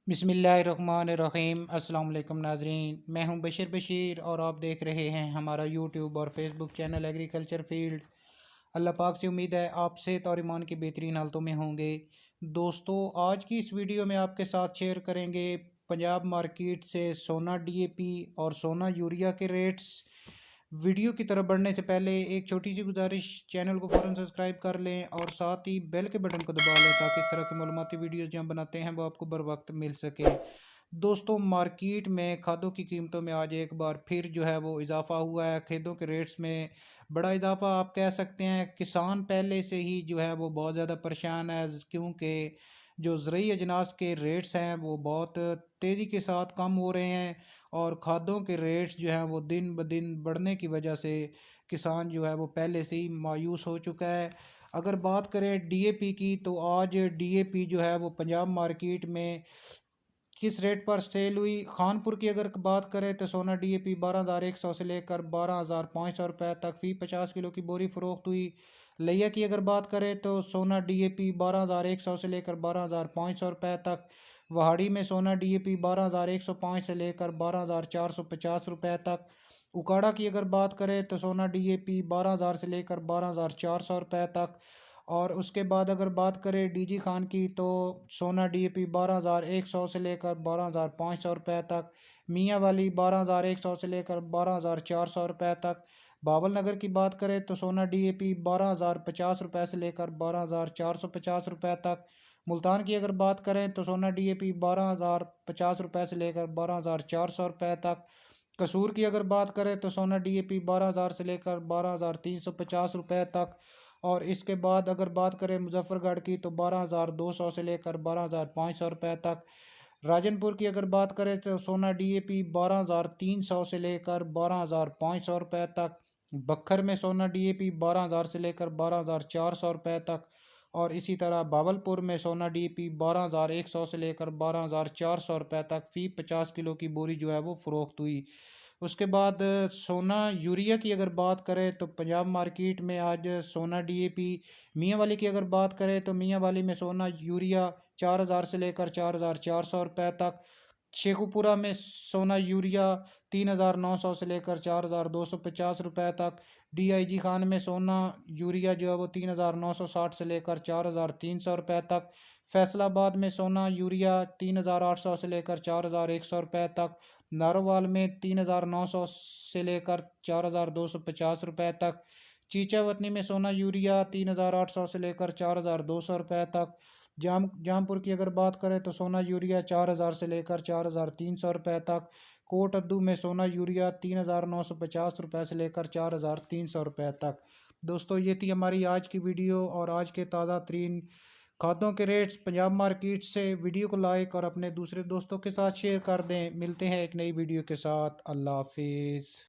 बिस्मिल्लाहिर्रहमानिर्रहीम। अस्सलाम वालेकुम नाजरीन, मैं हूं बशीर और आप देख रहे हैं हमारा यूट्यूब और फेसबुक चैनल एग्रीकल्चर फील्ड। अल्लाह पाक से उम्मीद है आप सेहत और ईमान की बेहतरीन हालतों में होंगे। दोस्तों, आज की इस वीडियो में आपके साथ शेयर करेंगे पंजाब मार्केट से सोना डीएपी और सोना यूरिया के रेट्स। वीडियो की तरफ बढ़ने से पहले एक छोटी सी गुजारिश, चैनल को फ़ौरन सब्सक्राइब कर लें और साथ ही बेल के बटन को दबा लें ताकि इस तरह की मालूमाती वीडियोज़ जो हम बनाते हैं वो आपको बर वक्त मिल सके। दोस्तों, मार्केट में खादों की कीमतों में आज एक बार फिर जो है वो इजाफा हुआ है। खादों के रेट्स में बड़ा इजाफा आप कह सकते हैं। किसान पहले से ही जो है वो बहुत ज़्यादा परेशान है, क्योंकि जो ज़रूरी अजनास के रेट्स हैं वो बहुत तेज़ी के साथ कम हो रहे हैं और खादों के रेट्स जो हैं वो दिन ब दिन बढ़ने की वजह से किसान जो है वो पहले से ही मायूस हो चुका है। अगर बात करें डीएपी की, तो आज डीएपी जो है वो पंजाब मार्केट में किस रेट पर सेल हुई। खानपुर की अगर बात करें तो सोना डीएपी 12,100 से लेकर 12,500 रुपये तक फी 50 किलो की बोरी फरोख्त हुई। लिया की अगर बात करें तो सोना डीएपी 12,100 से लेकर 12,500 रुपये तक। वहाड़ी में सोना डीएपी 12,105 से लेकर 12,450 रुपये तक। उकाड़ा की अगर बात करें तो सोना डीएपी 12,000 से लेकर 12,400 रुपये तक। और उसके बाद अगर बात करें डीजी खान की, तो सोना डीएपी 12,100 से लेकर 12,500 रुपये तक। मियाँ वाली 12,100 से लेकर 12,400 रुपये तक। बाबल नगर की बात करें तो सोना डीएपी 12,050 रुपये से लेकर 12,450 रुपये तक। मुल्तान की अगर बात करें तो सोना डीएपी 12,050 रुपये से लेकर 12,400 रुपये तक। कसूर की अगर बात करें तो सोना डीएपी 12,000 से लेकर 12,350 रुपये तक। और इसके बाद अगर बात करें मुजफ्फरगढ़ की, तो 12,200 से लेकर 12,500 रुपये तक। राजनपुर की अगर बात करें तो सोना डीएपी 12,300 से लेकर 12,500 रुपये तक। बक्खर में सोना डीएपी 12,000 से लेकर 12,400 रुपये तक। और इसी तरह बावलपुर में सोना डीएपी 12,100 से लेकर 12,400 रुपये तक फी 50 किलो की बोरी जो है वो फ़रोख्त हुई। उसके बाद सोना यूरिया की अगर बात करें तो पंजाब मार्केट में आज सोना डीएपी मियाँ वाली की अगर बात करें तो मियाँ वाली में सोना यूरिया 4,000 से लेकर 4,400 रुपये तक। शेखुपुरा में सोना यूरिया 3,900 से लेकर 4,250 रुपये तक। डीआईजी खान में सोना यूरिया जो है वो 3,960 से लेकर 4,300 रुपये तक। फैसलाबाद में सोना यूरिया 3,800 से लेकर 4,100 रुपये तक। नारोवाल में 3,900 से लेकर 4,250 रुपये तक। चीचावतनी में सोना यूरिया 3,800 से लेकर 4,200 रुपये तक। जामपुर की अगर बात करें तो सोना यूरिया 4,000 से लेकर 4,300 रुपये तक। कोट अद्दू में सोना यूरिया 3,950 रुपये से लेकर 4,300 रुपये तक। दोस्तों, ये थी हमारी आज की वीडियो और आज के ताज़ा तरीन खादों के रेट्स पंजाब मार्केट से। वीडियो को लाइक और अपने दूसरे दोस्तों के साथ शेयर कर दें। मिलते हैं एक नई वीडियो के साथ। अल्लाह हाफिज़।